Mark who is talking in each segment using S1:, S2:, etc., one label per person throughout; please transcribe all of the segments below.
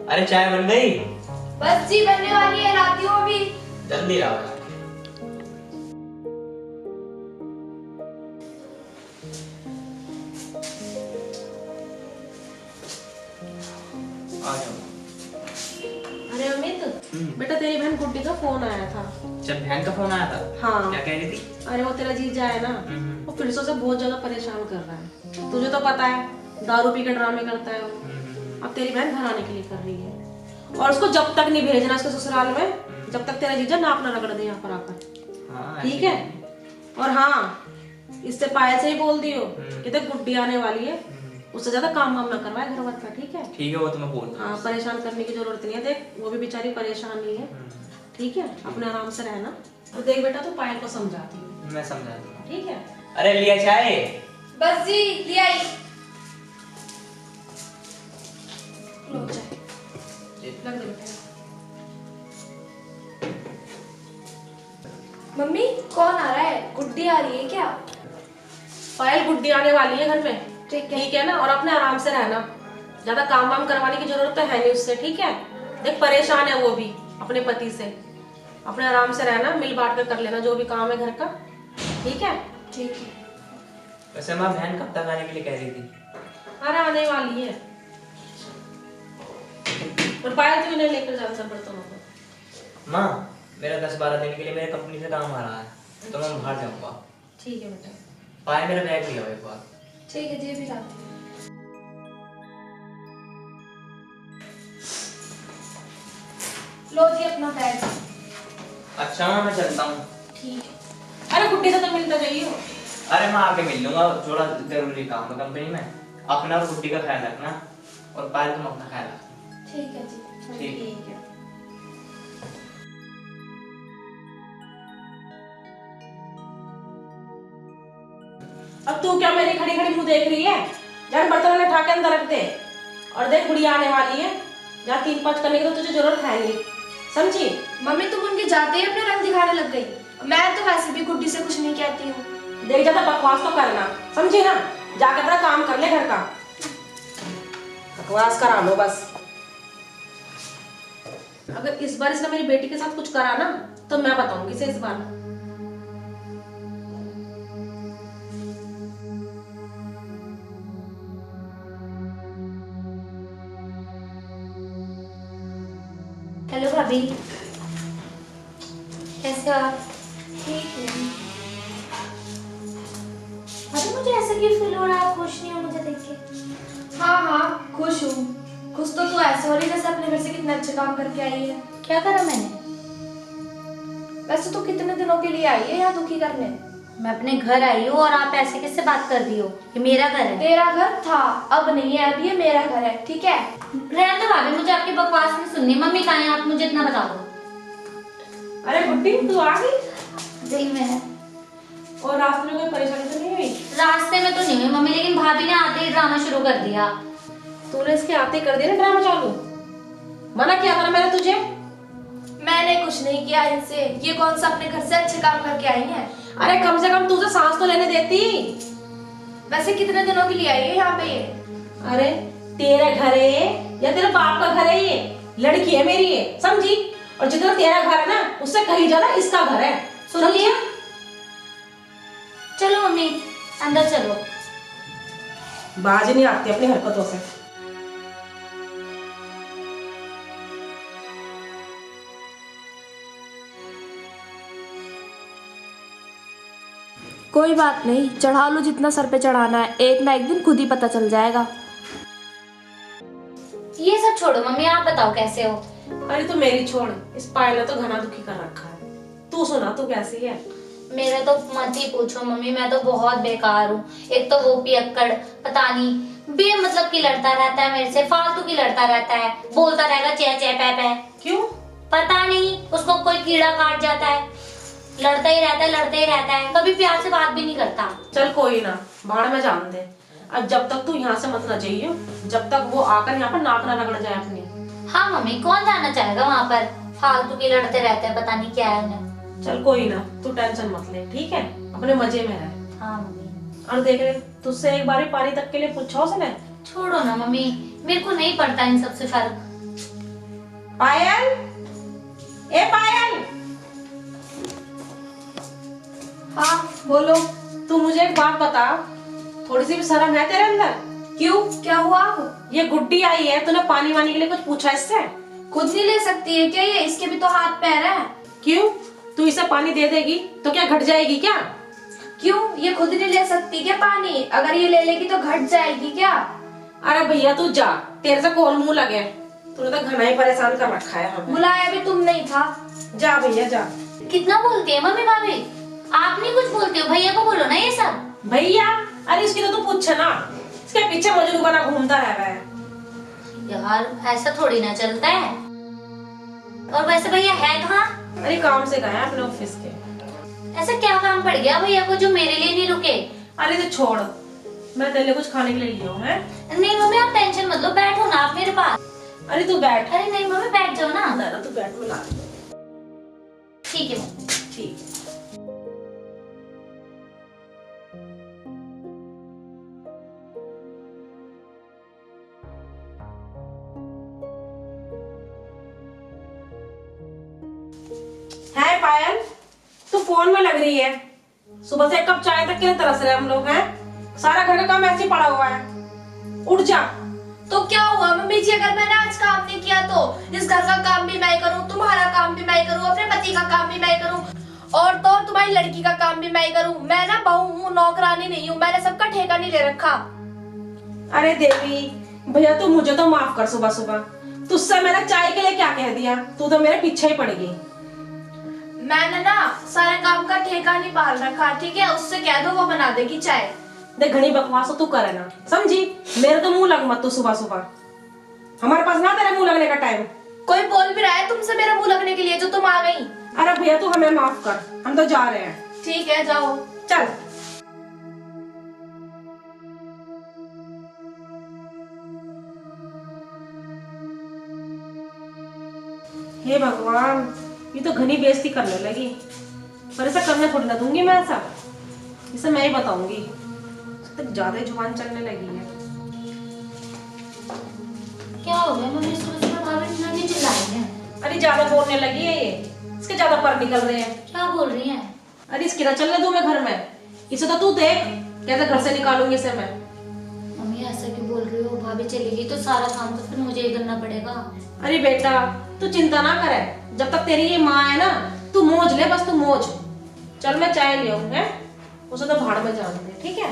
S1: अरे चाय बन गई?
S2: बस जी बनने वाली है, लाती हूँ अभी।
S1: जल्दी आओ। आ जाओ।
S3: अरे अमित, बेटा तेरी बहन गुड्डी का फोन आया था।
S1: जब बहन का फोन आया था?
S3: हाँ।
S1: क्या कह रही थी?
S3: अरे वो तेरा जीजा है ना, वो फिर से बहुत ज्यादा परेशान कर रहा है। तुझे तो पता है, दारू पी के ड्रामे करता है वो। अब तेरी बहन घर आने के लिए कर रही है, और उसको जब तक नहीं भेजना उसके ससुराल में, जब तक तेरा जीजा नाक ना रगड़ दे यहाँ पर आकर।
S1: हाँ,
S3: ठीक है? और हाँ, इससे पायल से ही बोल दियो कि देख गुड्डी आने वाली है, उससे ज्यादा काम वाम ना करवाए घर वर का। ठीक है?
S1: ठीक है, वो तो मैं बोल।
S3: हाँ, परेशान करने की जरूरत नहीं है। देख वो भी बेचारी परेशान नहीं है। ठीक है, अपने आराम से रहना। तो देख बेटा, तू पायल को समझाती है।
S1: मैं समझा दूंगा।
S3: ठीक है?
S1: अरे लिया चाय?
S2: बस जी ले आई। लो चाय।
S3: लग दे बेटा।
S2: मम्मी कौन आ रहा है? गुड्डी आ रही है क्या?
S3: पायल गुड्डी आने वाली है घर में।
S2: ठीक है।
S3: ठीक है ना? और अपने आराम से रहना, ज्यादा काम वाम करवाने की जरूरत तो है नहीं उससे। ठीक है? देख परेशान है वो भी अपने पति से। अपने आराम से रहना, मिल बांट कर लेना जो भी काम है घर का। ठीक है?
S2: ठीक है।
S1: वैसे माँ बहन कब तक आने के लिए कह रही थी?
S3: अरे आने वाली है। और पायल तो इन्हें लेकर जाना सब बर्तनों को।
S1: माँ मेरा 10-12 दिन के लिए मेरे कंपनी से काम आ रहा है, तो मैं बाहर जाऊंगा।
S3: ठीक है बेटा।
S1: पाए मेरा बैग लिया एक बार।
S2: ठीक है जी, भी लाती हूँ। लो जी अपना बैग।
S1: अच्छा माँ मैं चलता हूँ।
S3: ठीक है। अरे गुड्डी से तो मिलता जाइए।
S1: अरे मैं आके मिल लूंगा, थोड़ा जरूरी काम है कंपनी में। अपना और गुड्डी का ख्याल रखना, और पायल तुम अपना ख्याल रखना।
S2: ठीक है जी।
S1: ठीक है।
S3: अब तू क्या मेरी खड़ी खड़ी मुंह देख रही है? जान बर्तन में उठा के अंदर रख दे। और देख गुड़िया आने वाली है, जहाँ 3-5 करने की तो तुझे जरूरत है नहीं, समझी?
S2: मम्मी तुम उनके जाते ही अपने रंग दिखाने लग गई। मैं तो वैसे भी गुड्डी से कुछ नहीं कहती हूँ।
S3: देख ज्यादा बकवास तो करना, समझी ना? जाके अपना काम कर ले घर का, बकवास करा लो बस। अगर इस बार इसने मेरी बेटी के साथ कुछ करा ना, तो मैं बताऊंगी इसे इस बार।
S4: हेलो भाभी, कैसे हो आप?
S2: ठीक है।
S4: भाभी मुझे ऐसा क्यों फील हो रहा है, आप खुश नहीं हो मुझे देख के?
S2: हाँ हाँ खुश हूँ। खुश तो तू ऐसे हो रही जैसे अपने घर से कितने अच्छे काम करके आई है।
S4: क्या करा मैंने?
S2: वैसे तो कितने दिनों के लिए आई है यहाँ दुखी करने?
S4: मैं अपने घर आई हूँ और आप ऐसे कैसे बात कर रही हो? ये मेरा घर है।
S2: तेरा घर था, अब नहीं है, अब ये मेरा घर है। ठीक है?
S4: रहने दो भाभी, मुझे आपकी बकवास नहीं सुननी। मम्मी कहाँ है? आप मुझे इतना बता दो।
S3: अरे गुड्डी तू आ गई?
S4: जी मैं।
S3: और रास्ते में कोई परेशानी तो नहीं हुई?
S4: रास्ते में तो नहीं हुई मम्मी, लेकिन भाभी ने आते ही ड्रामा शुरू कर दिया।
S3: तूने इसके आते कर दिया ना ड्रामा चालू? मना किया था ना मैंने तुझे?
S2: मैंने कुछ नहीं किया इनसे। ये कौन सा अपने घर से अच्छे काम करके आई है?
S3: अरे कम से कम तुझे सांस तो लेने देती।
S2: वैसे कितने दिनों के लिए आई है यहाँ पे ये?
S3: अरे तेरा घर है या तेरे बाप का घर है? ये लड़की है मेरी, ये समझी? और जितना तेरा घर है ना, उससे कहीं ज्यादा इसका घर है।
S4: सुन लिया? चलो मम्मी अंदर चलो।
S3: बाज नहीं आती अपनी हरकतों से।
S2: कोई बात नहीं, चढ़ा लो जितना सर पे चढ़ाना है, एक ना एक दिन खुद ही पता चल जाएगा।
S4: ये सब छोड़ो मम्मी, आप बताओ कैसे हो?
S3: अरे तू मेरी छोड़, इस पायल ने तो घना दुखी कर रखा है। तू सुना, तू कैसी है?
S4: मेरा तो मत ही पूछो मम्मी, मैं तो बहुत बेकार हूँ। एक तो वो पियक्कड़ पता नहीं बेमतलब की लड़ता रहता है मेरे से, फालतू की लड़ता रहता है, बोलता रहेगा चे चे पै पै।
S3: क्यों?
S4: पता नहीं, उसको कोई कीड़ा काट जाता है, लड़ता ही रहता है, लड़ता ही रहता है, कभी प्यार से बात भी नहीं करता।
S3: चल कोई ना, बाहर में जान दे। अब जब तक तू यहाँ से मत ना जाइयो, जब तक वो आकर यहाँ पर नाक ना रगड़ जाए अपनी।
S4: हाँ मम्मी, कौन जाना चाहेगा वहाँ पर? फालतू के लड़ते रहते हैं, पता नहीं क्या है उन्हें।
S3: चल कोई ना, तू टेंशन मत ले, ठीक है? अपने मजे में रह।
S4: हाँ मम्मी।
S3: और देख रहे, तुझसे एक बार पानी तक के लिए पूछा उसने?
S4: छोड़ो ना मम्मी, मेरे को नहीं पड़ता इन सबसे फर्क।
S3: पायल, ए पायल।
S2: हाँ बोलो।
S3: तू मुझे एक बात बता, थोड़ी सी भी शर्म है तेरे अंदर?
S2: क्यों, क्या हुआ अब?
S3: ये गुड्डी आई है, तूने पानी वानी के लिए कुछ पूछा इससे?
S2: खुद नहीं ले सकती है क्या ये? इसके भी तो हाथ पैर है।
S3: क्यों? तू इसे पानी दे देगी तो क्या घट जाएगी क्या?
S2: क्यों, ये खुद नहीं ले सकती क्या पानी? अगर ये ले लेगी तो घट जाएगी क्या?
S3: अरे भैया तू जा, तेरे से कौन मुंह लगे, तूने तो घना ही परेशान कर रखा है हमें।
S2: बुलाया भी तुम नहीं था।
S3: जा भैया जा।
S4: कितना बोलती है मम्मी भाभी, आप नहीं कुछ बोलते हो, भैया को बोलो ना ये सब।
S3: भैया, अरे इसकी तो तू पूछ ना, इसके पीछे मजनू बना घूमता रह रहा है।
S4: यार ऐसा थोड़ी ना चलता है। और वैसे भैया है कहाँ?
S3: अरे काम से गए हैं अपने ऑफिस के।
S4: ऐसा क्या काम पड़ गया भैया को जो मेरे लिए नहीं रुके?
S3: अरे तो छोड़, मैं तेरे लिए कुछ खाने के लिए लिया हूँ।
S4: नहीं मम्मी आप टेंशन मत लो, बैठो ना आप मेरे पास।
S3: अरे तू बैठ।
S4: अरे नहीं मम्मी बैठ जाओ ना।
S3: ना तू बैठ, मिला।
S4: ठीक है मम्मी।
S3: ठीक। है पायल, तू फोन में लग रही है। सुबह से एक कप चाय तक के लिए तरस रहे हम लोग हैं। सारा घर का काम ऐसे ही पड़ा हुआ है, उठ जा।
S2: तो क्या हुआ मम्मी जी, अगर मैंने आज काम नहीं किया तो? इस घर का काम भी मैं करूँ, तुम्हारा काम भी मैं करूँ, अपने पति का काम भी मैं करूँ, और तो और तुम्हारी लड़की का काम भी मैं करूँ। मैं ना बहू हूँ, नौकरानी नहीं हूँ। मैंने सबका ठेका नहीं ले रखा।
S3: अरे देवी, भैया तू मुझे तो माफ कर। सुबह सुबह तुझसे मैंने चाय के लिए क्या कह दिया? तू तो मेरे पीछे ही पड़ गई।
S2: मैंने ना सारे काम का ठेका नहीं पाल रखा, ठीक है? उससे कह दो वो बना देगी चाय।
S3: देख घनी बकवास तो तू करे ना, समझी? मेरे तो मुंह लग मत तू सुबह सुबह। हमारे पास ना तेरे मुंह लगने का टाइम।
S2: कोई बोल भी रहा है तुमसे मेरा मुंह लगने के लिए जो तुम आ गई।
S3: अरे भैया तू हमें माफ कर, हम तो जा रहे हैं।
S2: ठीक है जाओ।
S3: चल। हे भगवान, ये तो घनी बेइज्जती करने लगी। पर ऐसा करने थोड़ी ना दूंगी मैं, ऐसा इसे मैं ही बताऊंगी। तक ज्यादा ही जुबान चलने लगी है।
S4: क्या हो गया मम्मी, सुबह भाभी इतना नहीं चिल्लाई है?
S3: अरे ज्यादा बोलने लगी है ये, इसके ज्यादा पर निकल रहे हैं।
S4: क्या बोल रही है?
S3: अरे इसकी ना चलने दूं मैं घर में? इसे तो तू देख कैसे घर से निकालूंगी इसे मैं।
S4: मम्मी ऐसा क्यों बोल रही हो? भाभी चलेगी तो सारा काम तो फिर मुझे ही करना पड़ेगा।
S3: अरे बेटा तू चिंता ना करे, जब तक तेरी ये माँ है ना, तू मौज ले, बस तू मौज। चल मैं चाय ले आऊं, है? उसे तो भाड़ में जाने दे, ठीक है?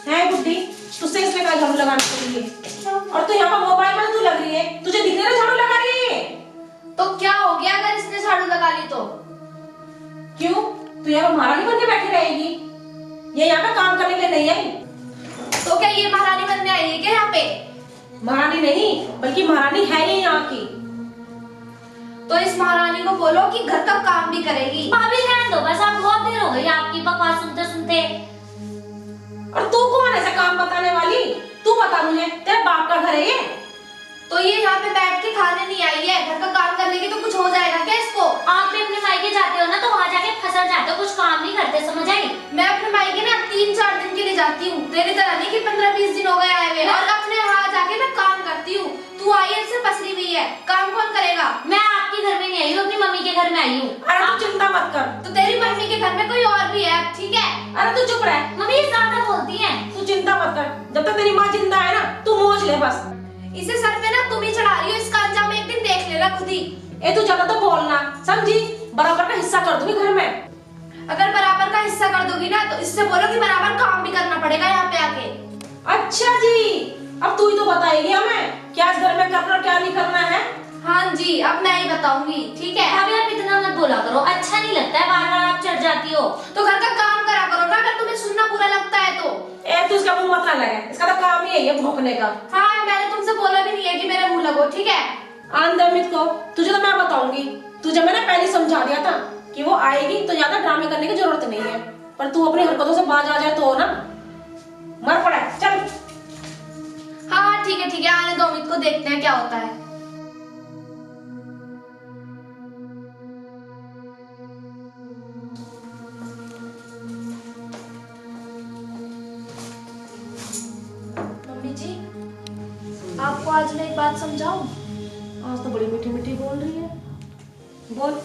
S3: है गुड्डी, तुझसे इसमें क्या झाड़ू लगाने के लिए? और तू यहाँ पर मोबाइल में तू लग रही है, तुझे दिख रहा है झाड़ू लगा रही है?
S2: तो क्या हो गया अगर इसने झाड़ू लगा ली तो?
S3: क्यों? तू यहाँ पर महारानी बन के बैठी रहेगी? ये यहाँ पे काम करने के लिए नहीं आई।
S2: तो क्या ये महारानी बनने आई है क्या यहाँ पे?
S3: महारानी नहीं, बल्कि महारानी है ये यहाँ की।
S2: तो इस महारानी को बोलो कि घर का काम भी करेगी।
S4: भाभी रहने दो बस, आप बहुत देर हो गई आपकी बकवास सुनते सुनते।
S3: और तू कौन है ऐसा काम बताने वाली? तू बता मुझे, तेरे बाप का घर है ये?
S2: तो ये यहाँ पे बैठ के खाने नहीं आई है, घर का काम कर लेगी तो कुछ हो जाएगा क्या इसको?
S4: आप भी अपने मायके जाते हो ना तो वहाँ जाके फंस जाते हो, कुछ काम नहीं करते, समझ आई?
S2: मैं अपने मायके ना 3-4 दिन के लिए जाती हूँ, तेरी तरह नहीं कि 15-20 दिन हो गए आए हुए। और अपने यहाँ जाके मैं काम करती हूँ। तू आई है से पसरी हुई है, काम कौन करेगा?
S4: मैं आपके घर में नहीं आई हूँ, अपनी मम्मी के घर में आई हूँ।
S3: अरे तू चिंता मत कर।
S2: तो तेरी मम्मी के घर में कोई और भी है, ठीक है?
S3: अरे तू चुप रह,
S4: मम्मी ये ज्यादा बोलती है।
S3: तू चिंता मत कर, जब तक तेरी माँ जिंदा है ना, तू मौज ले बस।
S2: इसे सर पे ना तुम ही चढ़ा रही हो, इसका अंजाम एक दिन देख लेना खुद ही।
S3: ए तू ज्यादा तो बोलना, समझी? बराबर का हिस्सा कर दूंगी घर में।
S2: अगर बराबर का हिस्सा कर दोगी ना तो इससे बोलो कि बराबर काम भी करना पड़ेगा यहाँ पे आके।
S3: अच्छा जी, अब तू ही तो बताएगी हमें क्या इस घर में करना और क्या नहीं करना है।
S2: हाँ जी, अब मैं ही बताऊंगी, ठीक है?
S4: भाभी आप इतना मत बोला करो, अच्छा नहीं लगता है, बार बार आप चढ़ जाती हो।
S2: तो घर का काम करा करो ना, अगर तुम्हें सुनना बुरा लगता है तो।
S3: ए तू इसका मुंह मत ना लगे, इसका तो काम ही है भौंकने का।
S2: हाँ, मैंने तुमसे बोला भी नहीं है कि मेरे मुंह लगो, ठीक है?
S3: आंदमित को तुझे तो मैं बताऊंगी। तुझे मैंने पहले समझा दिया था कि वो आएगी तो ज्यादा ड्रामे करने की जरूरत नहीं है, पर तू अपनी हरकतों से बाज आ जाए तो ना मर पड़ा है। चल
S2: हाँ ठीक है आने दो अमित को, देखते हैं क्या होता है। मम्मी जी आपको आज मैं एक बात समझाऊं?
S3: आज तो बड़ी मीठी मीठी बोल रही है, बोल।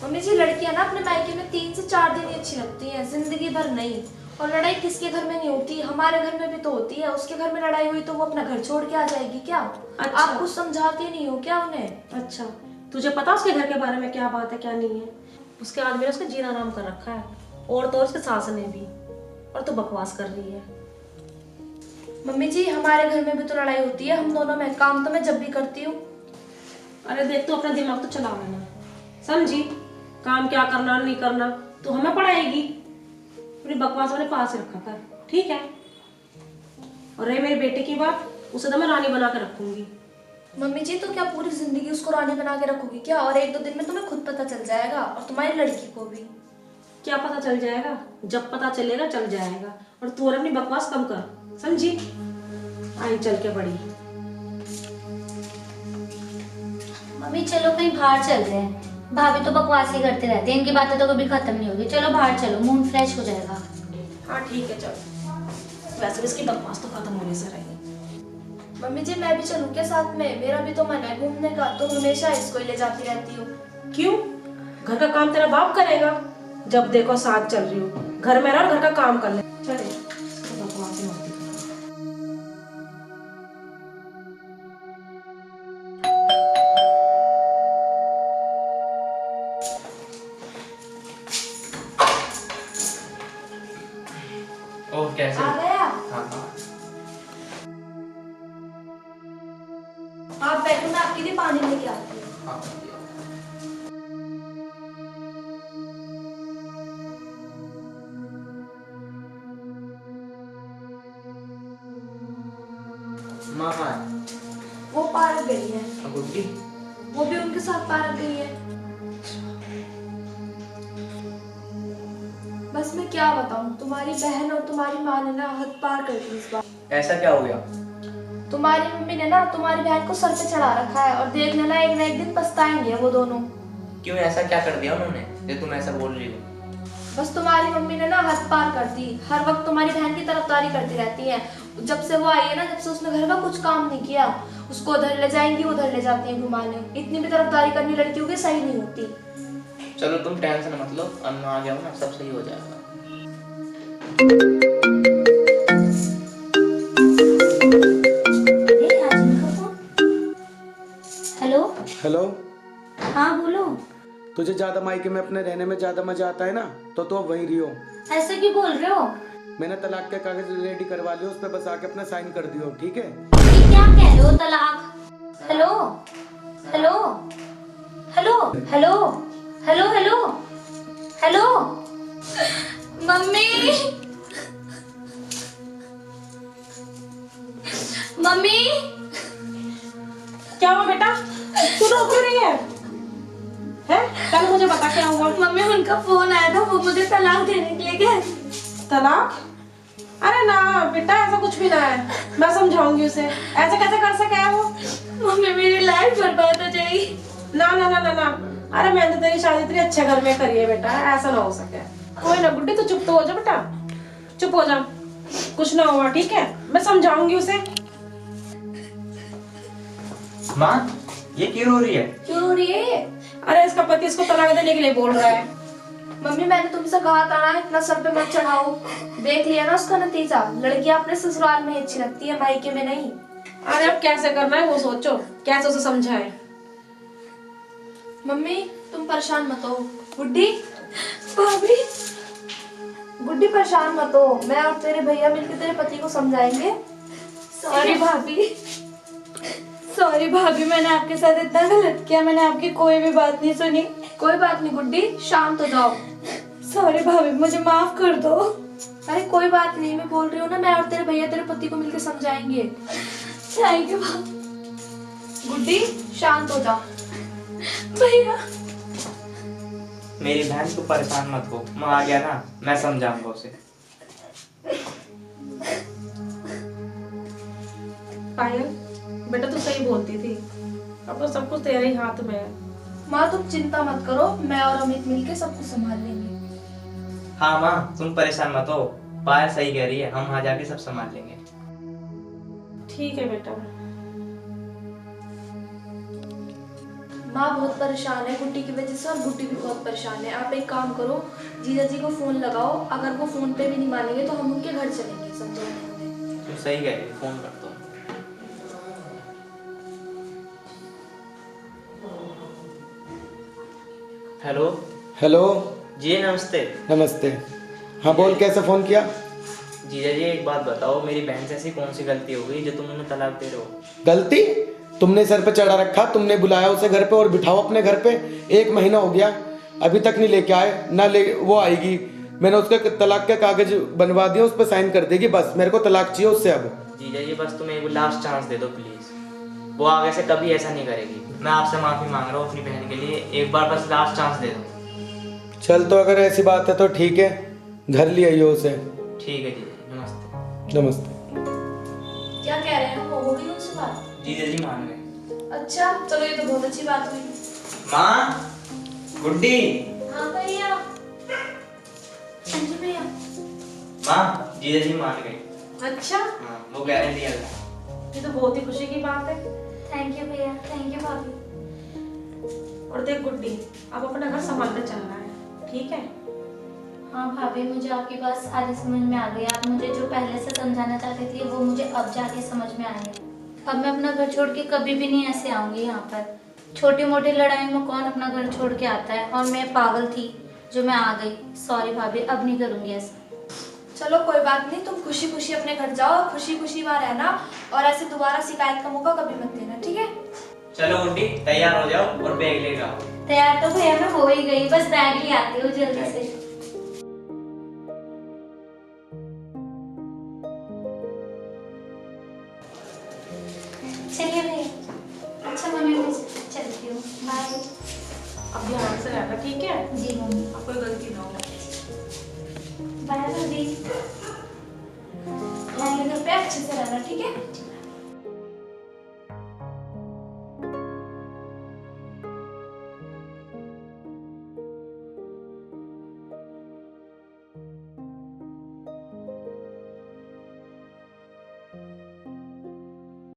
S2: मम्मी जी लड़कियां ना अपने मायके में 3 से 4 दिन ही अच्छी लगती हैं, जिंदगी भर नहीं। और लड़ाई किसके घर में नहीं होती, हमारे घर में भी तो होती है। उसके घर में लड़ाई हुई तो वो अपना घर छोड़ के आ जाएगी क्या?
S3: अच्छा।
S2: आप कुछ समझाते नहीं हो क्या उन्हें?
S3: अच्छा, तुझे पता उसके घर के बारे में क्या बात है क्या नहीं है? उसके आदमी ने उसका जीना आराम कर रखा है, और तो उसके सास ने भी, और तो बकवास कर रही है।
S2: मम्मी जी हमारे घर में भी तो लड़ाई होती है हम दोनों में, काम तो मैं जब भी करती हूँ।
S3: अरे देख, तू अपना दिमाग तो चला लेना, समझी? काम क्या करना नहीं करना तो हमें पढ़ाएगी, अपनी बकवास अपने पास ही रखा कर, ठीक है? और रही मेरे बेटे की बात, उसे तो मैं रानी बना के रखूंगी।
S2: मम्मी जी तो क्या पूरी जिंदगी उसको रानी बना के रखोगी क्या? और 1-2 दिन में तुम्हें खुद पता चल जाएगा, और तुम्हारी लड़की को भी।
S3: क्या पता चल जाएगा? जब पता चलेगा चल जाएगा। और तू और अपनी बकवास कम कर, समझी? आई चल के बड़ी।
S4: मम्मी चलो कहीं बाहर चलते हैं, भाभी तो बकवास ही करते रहते हैं, इनकी बातें तो कभी खत्म नहीं होगी। चलो बाहर चलो, मूड फ्रेश हो जाएगा।
S3: हाँ ठीक है चल, वैसे भी इसकी बकवास तो खत्म होने से रहेगी।
S2: मम्मी जी मैं भी चलूं क्या साथ में? मेरा भी तो मन है घूमने का, तो हमेशा इसको ही ले जाती रहती हूँ।
S3: क्यों? घर का काम तेरा बाप करेगा, जब देखो साथ चल रही हो। घर में रह और घर का काम कर ले। चले बकवास ही मत कर।
S1: ओह कैसे?
S2: आ गया?
S1: हाँ।
S2: आप बैठो, मैं आपके लिए पानी लेके आती हूँ।
S1: हाँ। माँ कहाँ है?
S2: वो पार्क गई है।
S1: और गुड्डी?
S2: वो भी उनके साथ पार्क गई है। बस मैं क्या बताऊं, तुम्हारी बहन और तुम्हारी माँ ने ना हद पार कर दी इस बार।
S1: ऐसा क्या हो गया?
S2: तुम्हारी मम्मी ने ना तुम्हारी बहन को सर पे चढ़ा रखा है, और देख लेना एक ना एक दिन पछताएंगे वो दोनों।
S1: क्यों, ऐसा क्या कर दिया उन्होंने जो तुम ऐसा बोल रही हो?
S2: बस तुम्हारी मम्मी ने ना हद पार कर दी, हर वक्त तुम्हारी बहन की तरफदारी करती रहती है। जब से वो आई है ना, जब से उसने घर का कुछ काम नहीं किया, उसको उधर ले जाएंगी उधर ले जाती है घुमाने। इतनी भी तरफदारी करनी लड़कियों की सही नहीं होती।
S1: चलो तुम टेंशन मत लो, अब मैं आ जाऊँ ना सब सही हो जाएगा।
S4: Hello
S5: hello.
S4: हाँ बोलो।
S5: तुझे ज्यादा मायके में अपने रहने में ज्यादा मजा आता है ना, तो अब वहीं रहियो।
S4: ऐसे क्यों बोल रहे हो?
S5: मैंने तलाक के कागज रेडी करवा लियो, उस पे बस आके अपना साइन कर दियो, ठीक है?
S4: ये क्या कह रहे हो? तलाक? Hello hello hello hello hello hello hello mummy mummy
S3: क्या हुआ बेटा? तू रो क्यों रही है? हैं? कल मुझे बता क्या हुआ?
S2: मम्मी उनका फोन आया था, वो मुझे तलाक देने के लिए गए।
S3: तलाक? अरे ना बेटा, ऐसा कुछ भी ना है, मैं समझाऊंगी उसे। ऐसे कैसे कर सके है वो?
S2: मम्मी मेरी लाइफ बर्बाद हो जाएगी।
S3: ना ना ना ना ना, अरे मैंने तो तेरी शादी इतने अच्छे घर में करी है बेटा, ऐसा ना हो सके। कोई ना गुड्डी, तू चुप तो हो जा बेटा, चुप हो जा, कुछ ना हुआ, ठीक है? मैं समझाऊंगी उसे।
S1: माँ ये क्यों रो रही है?
S2: क्यों रो रही है?
S3: अरे इसका पति इसको तलाक देने के लिए बोल रहा है।
S2: मम्मी मैंने तुमसे कहा था ना इतना सर पे मत चढ़ाओ। देख लिया ना उसका नतीजा। लड़कियां अपने ससुराल में अच्छी लगती है, मायके में नहीं।
S3: अरे अब कैसे करना है वो सोचो, कैसे उसे समझाए।
S2: मम्मी तुम परेशान मत हो। गुड्डी, भाभी, गुड्डी परेशान मत हो, मैं और तेरे भैया मिलकर तेरे पति को समझाएंगे।
S6: सॉरी भाभी, सॉरी भाभी, मैंने आपके साथ इतना गलत किया, मैंने आपकी कोई भी बात नहीं सुनी।
S2: कोई बात नहीं गुड्डी, शांत हो जाओ।
S6: सॉरी भाभी, मुझे माफ कर दो।
S2: अरे कोई बात नहीं, मैं बोल रही हूँ ना, मैं और तेरे भैया तेरे पति को मिलकर समझाएंगे।
S6: थैंक यू भाभी।
S2: गुड्डी शांत हो जाओ।
S6: भैया
S1: मेरी बहन तू परेशान मत हो, मैं आ गया ना, मैं समझाऊंगा उसे।
S3: पायल बेटा तू सही बोलती थी, अब तो सब कुछ तेरे ही हाथ में है।
S2: माँ तुम चिंता मत करो, मैं और अमित मिलके सब कुछ संभाल लेंगे।
S1: हाँ माँ तुम परेशान मत हो, पायल सही कह रही है, हम वहाँ जाके सब संभाल लेंगे।
S3: ठीक है बेटा।
S2: माँ बहुत परेशान है गुड्डी की वजह से और गुड्डी भी बहुत परेशान है। आप एक काम करो, जीजा जी को फोन लगाओ, अगर वो फोन पे भी नहीं मानेंगे तो हम उनके घर चलेंगे समझाने उन्हें।
S1: तुम सही कह रही हो, फोन कर दो। हेलो।
S5: हेलो।
S1: जी नमस्ते।
S5: नमस्ते। हाँ बोल, कैसे फ़ोन किया?
S1: जीजा जी एक बात बताओ, मेरी बहन से ऐसी कौन सी गलती हो गई जो तुम उन्हें तलाक दे रहे हो?
S5: गलती? तुमने सर पे चढ़ा रखा, तुमने बुलाया उसे घर पे और बिठाओ अपने घर पे। 1 महीना हो गया, अभी तक नहीं लेके आए ना, ले वो आएगी। मैंने उसके तलाक के कागज बनवा दिए, उस पर साइन कर देगी, बस मेरे को तलाक चाहिए उससे अब।
S1: जीजा जी बस तुम एक लास्ट चांस दे दो प्लीज, वो आगे से कभी ऐसा नहीं करेगी। मैं आपसे माफी मांग रहा हूँ अपनी बहन के लिए, एक बार बस लास्ट चांस दे दो।
S5: चल तो अगर ऐसी बात है तो ठीक है, घर ले आइयो उसे।
S1: ठीक है जीजा, नमस्ते।
S5: नमस्ते।
S2: क्या कह रहे हैं, हो गई उनसे बात?
S1: जीजा जी मान गए।
S2: अच्छा चलो, ये तो बहुत अच्छी बात हुई।
S1: माँ, गुड्डी।
S2: हाँ भैया। हाँ जी भैया।
S1: माँ, जीजा जी मान गए।
S3: अच्छा,
S1: हाँ, वो गारंटी है।
S3: ये तो बहुत ही खुशी की बात है।
S4: थैंक यू भैया, थैंक यू भाभी।
S3: और देख गुड्डी, अब अपना घर संभालते चलना है, ठीक है?
S4: हाँ भाभी, मुझे आपकी बात सारी समझ में आ गई। आप मुझे जो पहले से समझाना चाहते थे वो मुझे अब जाके समझ में आया। अब मैं अपना घर छोड़ के कभी भी नहीं ऐसे आऊंगी यहाँ पर। छोटी मोटी लड़ाई में कौन अपना घर छोड़ के आता है, और मैं पागल थी जो मैं आ गई। सॉरी भाभी, अब नहीं करूँगी ऐसा।
S2: चलो कोई बात नहीं, तुम खुशी खुशी अपने घर जाओ, खुशी खुशी वहाँ रहना, और ऐसे दोबारा शिकायत का मौका कभी मत देना, ठीक है?
S1: चलो गुड्डी तैयार हो जाओ और बैग लेकर आओ।
S4: तैयार तो भैया मैं हो ही गई, बस बैग ले आती हूँ जल्दी से। चलिए भैया। अच्छा मम्मी, मैं चलती हूँ, बाय।
S3: अब ध्यान से रहना, ठीक है?
S4: जी मम्मी।
S3: अब कोई गलती ना हो।
S4: बाय भाभी।
S2: अपने घर पे अच्छे से रहना, ठीक है?